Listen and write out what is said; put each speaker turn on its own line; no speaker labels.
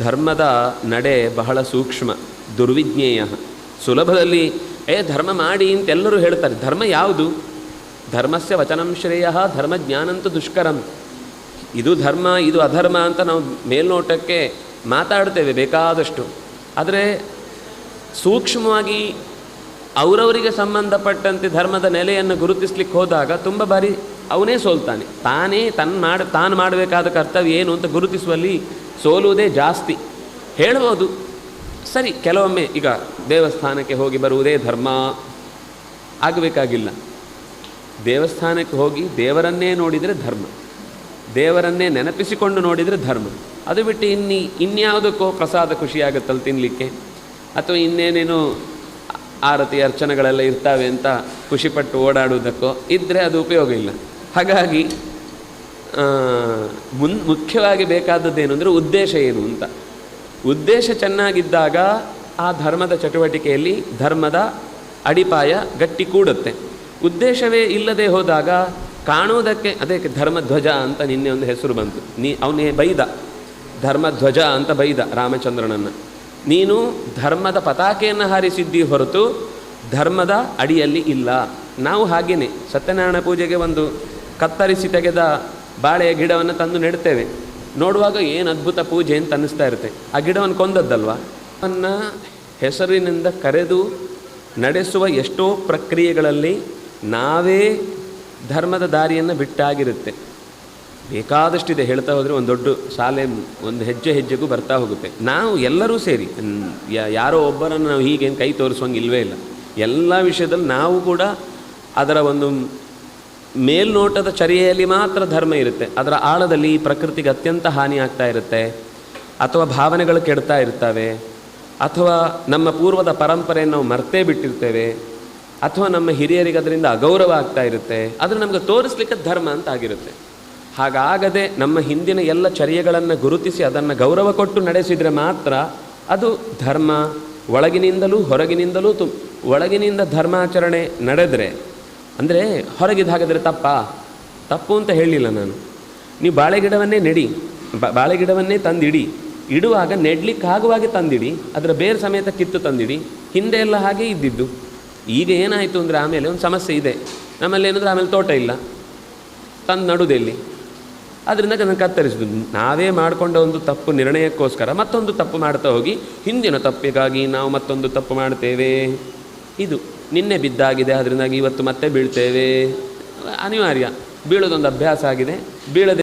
ಧರ್ಮದ ನಡೆ ಬಹಳ ಸೂಕ್ಷ್ಮ, ದುರ್ವಿಜ್ಞೇಯ. ಸುಲಭದಲ್ಲಿ ಧರ್ಮ ಮಾಡಿ ಅಂತೆಲ್ಲರೂ ಹೇಳ್ತಾರೆ. ಧರ್ಮ ಯಾವುದು? ಧರ್ಮಸ್ಯ ವಚನಂ ಶ್ರೇಯ ಧರ್ಮಜ್ಞಾನಂತೂ ದುಷ್ಕರಂ. ಇದು ಧರ್ಮ, ಇದು ಅಧರ್ಮ ಅಂತ ನಾವು ಮೇಲ್ನೋಟಕ್ಕೆ ಮಾತಾಡ್ತೇವೆ ಬೇಕಾದಷ್ಟು. ಆದರೆ ಸೂಕ್ಷ್ಮವಾಗಿ ಅವರವರಿಗೆ ಸಂಬಂಧಪಟ್ಟಂತೆ ಧರ್ಮದ ನೆಲೆಯನ್ನು ಗುರುತಿಸ್ಲಿಕ್ಕೆ ಹೋದಾಗ ತುಂಬ ಬಾರಿ ಅವನೇ ಸೋಲ್ತಾನೆ. ತಾನು ಮಾಡಬೇಕಾದ ಕರ್ತವ್ಯ ಏನು ಅಂತ ಗುರುತಿಸುವಲ್ಲಿ ಸೋಲುವುದೇ ಜಾಸ್ತಿ. ಹೇಳ್ಬೋದು ಸರಿ, ಕೆಲವೊಮ್ಮೆ ಈಗ ದೇವಸ್ಥಾನಕ್ಕೆ ಹೋಗಿ ಬರುವುದೇ ಧರ್ಮ ಆಗಬೇಕಾಗಿಲ್ಲ. ದೇವಸ್ಥಾನಕ್ಕೆ ಹೋಗಿ ದೇವರನ್ನೇ ನೋಡಿದರೆ ಧರ್ಮ, ದೇವರನ್ನೇ ನೆನಪಿಸಿಕೊಂಡು ನೋಡಿದರೆ ಧರ್ಮ. ಅದು ಬಿಟ್ಟು ಇನ್ಯಾವುದಕ್ಕೋ ಪ್ರಸಾದ ಖುಷಿಯಾಗುತ್ತಲ್ಲ ತಿನ್ನಲಿಕ್ಕೆ, ಅಥವಾ ಇನ್ನೇನೇನೋ ಆರತಿ ಅರ್ಚನೆಗಳೆಲ್ಲ ಇರ್ತಾವೆ ಅಂತ ಖುಷಿಪಟ್ಟು ಓಡಾಡುವುದಕ್ಕೋ ಇದ್ದರೆ ಅದು ಉಪಯೋಗ ಇಲ್ಲ. ಹಾಗಾಗಿ ಮುಖ್ಯವಾಗಿ ಬೇಕಾದದ್ದೇನು ಅಂದರೆ ಉದ್ದೇಶ ಏನು ಅಂತ. ಉದ್ದೇಶ ಚೆನ್ನಾಗಿದ್ದಾಗ ಆ ಧರ್ಮದ ಚಟುವಟಿಕೆಯಲ್ಲಿ ಧರ್ಮದ ಅಡಿಪಾಯ ಗಟ್ಟಿ ಕೂಡುತ್ತೆ. ಉದ್ದೇಶವೇ ಇಲ್ಲದೆ ಹೋದಾಗ ಕಾಣುವುದಕ್ಕೆ, ಅದಕ್ಕೆ ಧರ್ಮಧ್ವಜ ಅಂತ ನಿನ್ನೆ ಒಂದು ಹೆಸರು ಬಂತು. ಅವನೇ ಬೈದ, ಧರ್ಮಧ್ವಜ ಅಂತ ಬೈದ ರಾಮಚಂದ್ರನನ್ನು. ನೀನು ಧರ್ಮದ ಪತಾಕೆಯನ್ನು ಹಾರಿಸಿದ್ದಿ ಹೊರತು ಧರ್ಮದ ಅಡಿಯಲ್ಲಿ ಇಲ್ಲ. ನಾವು ಹಾಗೇನೆ ಸತ್ಯನಾರಾಯಣ ಪೂಜೆಗೆ ಒಂದು ಕತ್ತರಿಸಿ ತೆಗೆದ ಬಾಳೆಯ ಗಿಡವನ್ನು ತಂದು ನೆಡ್ತೇವೆ. ನೋಡುವಾಗ ಏನು ಅದ್ಭುತ ಪೂಜೆ ಅಂತ ಅನ್ನಿಸ್ತಾ ಇರುತ್ತೆ. ಆ ಗಿಡವನ್ನು ಕೊಂದದ್ದಲ್ವ. ಅವನ್ನ ಹೆಸರಿನಿಂದ ಕರೆದು ನಡೆಸುವ ಎಷ್ಟೋ ಪ್ರಕ್ರಿಯೆಗಳಲ್ಲಿ ನಾವೇ ಧರ್ಮದ ದಾರಿಯನ್ನು ಬಿಟ್ಟಾಗಿರುತ್ತೆ. ಬೇಕಾದಷ್ಟಿದೆ, ಹೇಳ್ತಾ ಹೋದರೆ ಒಂದು ದೊಡ್ಡ ಶಾಲೆ ಒಂದು ಹೆಜ್ಜೆ ಹೆಜ್ಜೆಗೂ ಬರ್ತಾ ಹೋಗುತ್ತೆ. ನಾವು ಎಲ್ಲರೂ ಸೇರಿ, ಯಾರೋ ಒಬ್ಬರನ್ನು ನಾವು ಹೀಗೇನು ಕೈ ತೋರಿಸುವಂಗೆ ಇಲ್ಲವೇ ಇಲ್ಲ. ಎಲ್ಲ ವಿಷಯದಲ್ಲಿ ನಾವು ಕೂಡ ಅದರ ಒಂದು ಮೇಲ್ನೋಟದ ಚರ್ಯೆಯಲ್ಲಿ ಮಾತ್ರ ಧರ್ಮ ಇರುತ್ತೆ. ಅದರ ಆಳದಲ್ಲಿ ಈ ಪ್ರಕೃತಿಗೆ ಅತ್ಯಂತ ಹಾನಿ ಆಗ್ತಾ ಇರುತ್ತೆ, ಅಥವಾ ಭಾವನೆಗಳು ಕೆಡ್ತಾ ಇರ್ತವೆ, ಅಥವಾ ನಮ್ಮ ಪೂರ್ವದ ಪರಂಪರೆಯನ್ನು ನಾವು ಮರ್ತೇ ಬಿಟ್ಟಿರ್ತೇವೆ, ಅಥವಾ ನಮ್ಮ ಹಿರಿಯರಿಗೆ ಅದರಿಂದ ಅಗೌರವ ಆಗ್ತಾ ಇರುತ್ತೆ. ಅದನ್ನು ನಮಗೆ ತೋರಿಸ್ಲಿಕ್ಕೆ ಧರ್ಮ ಅಂತ ಆಗಿರುತ್ತೆ. ಹಾಗಾಗದೆ ನಮ್ಮ ಹಿಂದಿನ ಎಲ್ಲ ಚರ್ಯೆಗಳನ್ನು ಗುರುತಿಸಿ ಅದನ್ನು ಗೌರವ ಕೊಟ್ಟು ನಡೆಸಿದರೆ ಮಾತ್ರ ಅದು ಧರ್ಮ. ಒಳಗಿನಿಂದಲೂ ಹೊರಗಿನಿಂದಲೂ ಒಳಗಿನಿಂದ ಧರ್ಮಾಚರಣೆ ನಡೆದರೆ, ಅಂದರೆ ಹೊರಗಿದ್ದು ಹಾಗಾದರೆ ತಪ್ಪು ಅಂತ ಹೇಳಲಿಲ್ಲ ನಾನು. ನೀವು ಬಾಳೆಗಿಡವನ್ನೇ ನೆಡಿ, ಬಾಳೆಗಿಡವನ್ನೇ ತಂದಿಡಿ, ಇಡುವಾಗ ನೆಡ್ಲಿಕ್ಕಾಗುವಾಗೆ ತಂದಿಡಿ, ಅದರ ಬೇರೆ ಸಮೇತ ಕಿತ್ತು ತಂದಿಡಿ. ಹಿಂದೆ ಎಲ್ಲ ಹಾಗೆ ಇದ್ದಿದ್ದು. ಈಗ ಏನಾಯಿತು ಅಂದರೆ ಆಮೇಲೆ ಒಂದು ಸಮಸ್ಯೆ ಇದೆ ನಮ್ಮಲ್ಲಿ. ಏನಂದರೆ ಆಮೇಲೆ ತೋಟ ಇಲ್ಲ, ತಂದು ನಡುವುದೆಲ್ಲಿ? ಅದರಿಂದ ಅದನ್ನು ಕತ್ತರಿಸಿದ್ದು. ನಾವೇ ಮಾಡಿಕೊಂಡ ಒಂದು ತಪ್ಪು ನಿರ್ಣಯಕ್ಕೋಸ್ಕರ ಮತ್ತೊಂದು ತಪ್ಪು ಮಾಡ್ತಾ ಹೋಗಿ ಹಿಂದಿನ ತಪ್ಪಿಗಾಗಿ ನಾವು ಮತ್ತೊಂದು ತಪ್ಪು ಮಾಡ್ತೇವೆ. ಇದು ನಿನ್ನೆ ಬಿದ್ದಾಗಿದೆ, ಅದರಿಂದಾಗಿ ಇವತ್ತು ಮತ್ತೆ ಬೀಳ್ತೇವೆ. ಅನಿವಾರ್ಯ, ಬೀಳೋದೊಂದು ಅಭ್ಯಾಸ ಆಗಿದೆ. ಬೀಳದೆ